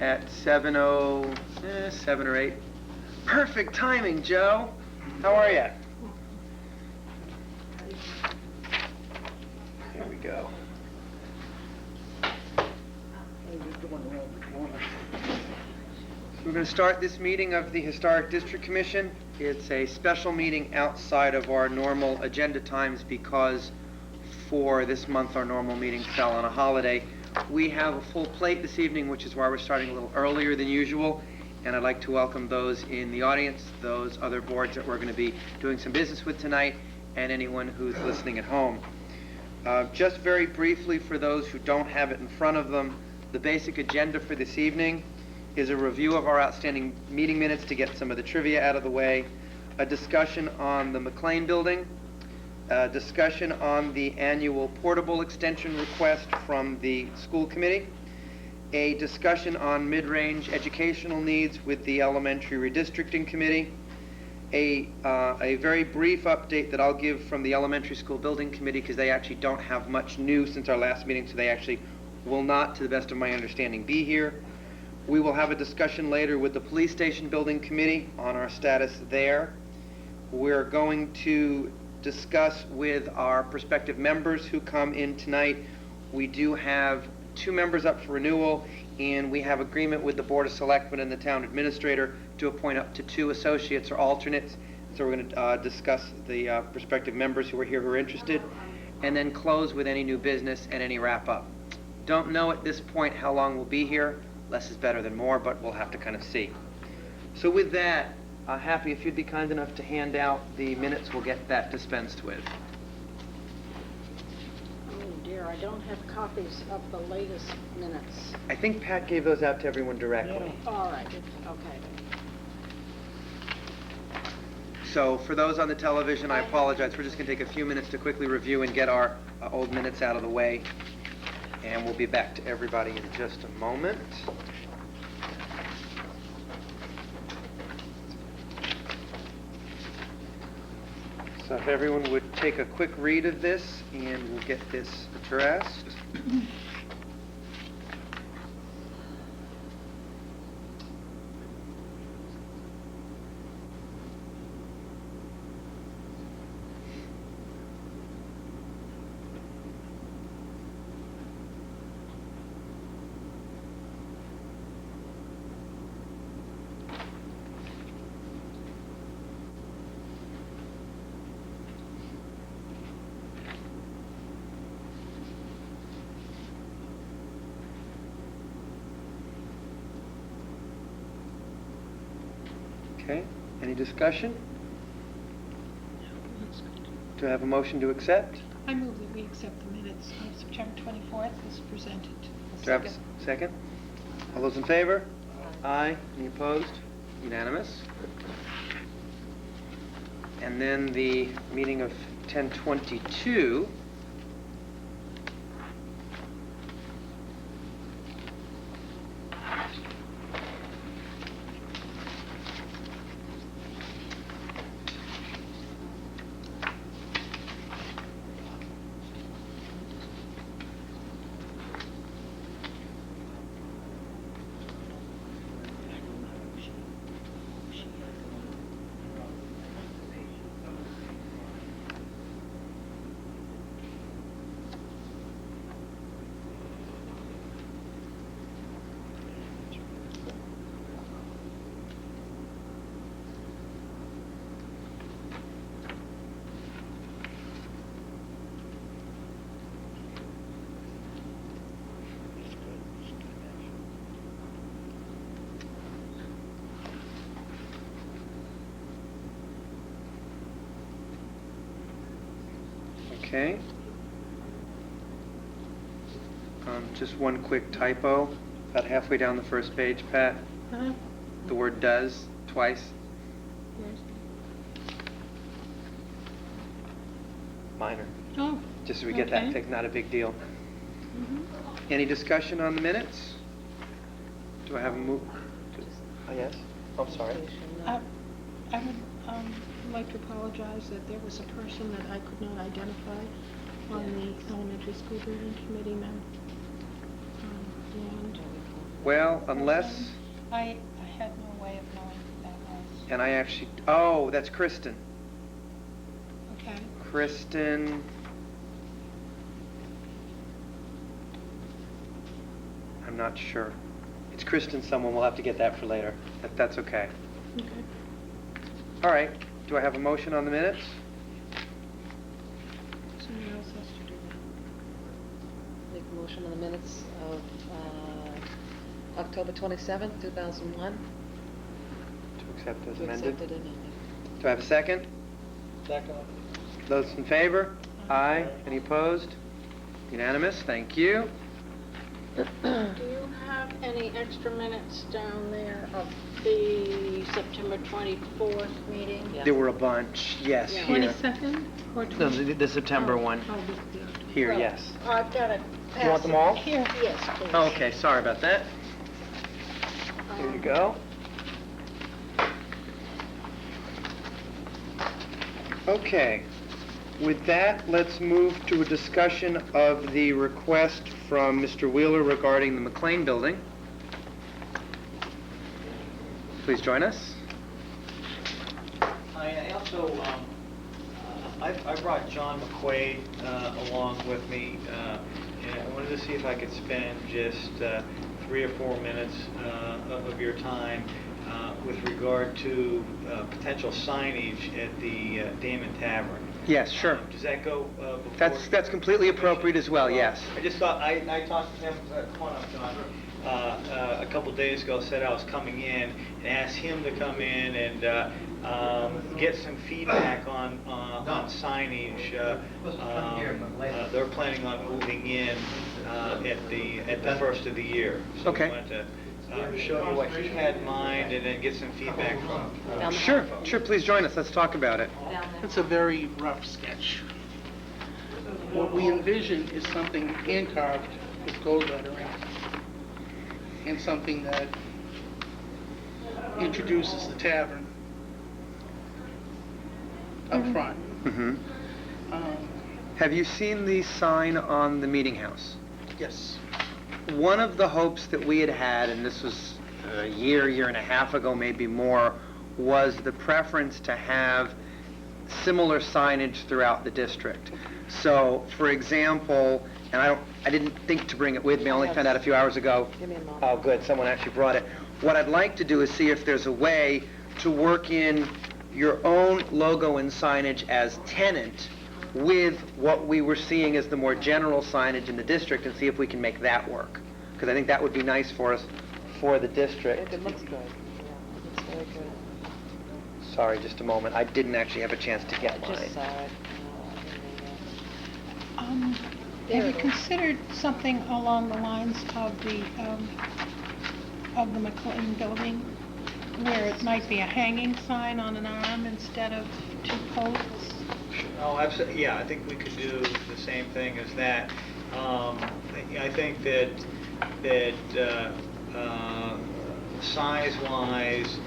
at 7 or 8. Perfect timing, Joe. How are you? Here we go. We're going to start this meeting of the Historic District Commission. It's a special meeting outside of our normal agenda times because for this month our normal meeting fell on a holiday. We have a full plate this evening, which is why we're starting a little earlier than usual, and I'd like to welcome those in the audience, those other boards that we're going to be doing some business with tonight, and anyone who's listening at home. Just very briefly, for those who don't have it in front of them, the basic agenda for this evening is a review of our outstanding meeting minutes to get some of the trivia out of the way, a discussion on the McLean Building, a discussion on the annual portable extension request from the school committee, a discussion on mid-range educational needs with the elementary redistricting committee, a very brief update that I'll give from the elementary school building committee because they actually don't have much new since our last meeting, so they actually will not, to the best of my understanding, be here. We will have a discussion later with the police station building committee on our status there. We're going to discuss with our prospective members who come in tonight. We do have 2 members up for renewal, and we have agreement with the Board of Selectmen and the town administrator to appoint up to 2 associates or alternates. So we're going to discuss the prospective members who are here who are interested, and then close with any new business and any wrap-up. Don't know at this point how long we'll be here. Less is better than more, but we'll have to kind of see. So with that, Happy, if you'd be kind enough to hand out the minutes, we'll get that dispensed with. Oh dear, I don't have copies of the latest minutes. I think Pat gave those out to everyone directly. All right, okay. So for those on the television, I apologize. We're just going to take a few minutes to quickly review and get our old minutes out of the way. And we'll be back to everybody in just a moment. So if everyone would take a quick read of this, and we'll get this addressed. Okay, any discussion? Do I have a motion to accept? I move that we accept the minutes of September 24th as presented. Do I have a second? All those in favor? Aye. Any opposed? Unanimous. And then the meeting of 10/22. Okay. Just one quick typo. About halfway down the first page, Pat. Huh? The word does twice. Yes. Minor. Oh. Just so we get that okay. fixed, not a big deal. Mm-hmm. Any discussion on the minutes? Do I have a move? Oh, yes? I'm sorry. I would like to apologize that there was a person that I could not identify on the elementary school building committee, ma'am. And Well, unless, I had no way of knowing who that was. and I actually, oh, that's Kristen. Okay. Kristen. I'm not sure. It's Kristen someone, we'll have to get that for later. That's okay. Okay. All right, do I have a motion on the minutes? Someone else has to do that. Make a motion on the minutes of October 27th, 2001. To accept as To amended? accept it amended. Do I have a second? Second. Those in favor? Aye. Any opposed? Unanimous, thank you. Do you have any extra minutes down there of the September 24th meeting? Yeah. There were a bunch, yes, Yeah. here. 22nd or No, 20? the September Oh, one. oh, the- Here, Well, yes. I've got to pass You want them all? Here. Yes, please. Oh, okay, sorry about that. Here you go. Okay, with that, let's move to a discussion of the request from Mr. Wheeler regarding the McLean Building. Please join us. I also, I brought John McQuaid along with me, and I wanted to see if I could spend just 3 or 4 minutes of your time with regard to potential signage at the Damon Tavern. Yes, sure. Does that go before? That's completely appropriate as well, yes. I just thought, I talked to him, come on up, John, a couple days ago, said I was coming in, and asked him to come in and get some feedback on signage. They're planning on moving in at the first of the year. Okay. So I wanted to show you what he had in mind and then get some feedback from. Down the Sure, sure, please join us, let's talk about it. Down there. It's a very rough sketch. What we envision is something hand-carved with gold lettering, and something that introduces the tavern up front. Mhm. Um, Have you seen the sign on the Meeting House? Yes, One of the hopes that we had had, and this was a year and a half ago, maybe more, was the preference to have similar signage throughout the district. So, for example, and I didn't think to bring it with me, I only found out a few hours ago. Give me a moment. Oh, good, someone actually brought it. What I'd like to do is see if there's a way to work in your own logo and signage as tenant with what we were seeing as the more general signage in the district, and see if we can make that work. Because I think that would be nice for us, for the I district. think it looks good. Yeah, it looks very good. Sorry, just a moment, I didn't actually have a chance to I get mine. just saw it. Have There you it is. considered something along the lines of the McLean Building, where it might be a hanging sign on an arm instead of 2 posts? Oh, absolutely, yeah, I think we could do the same thing as that. I think that size-wise,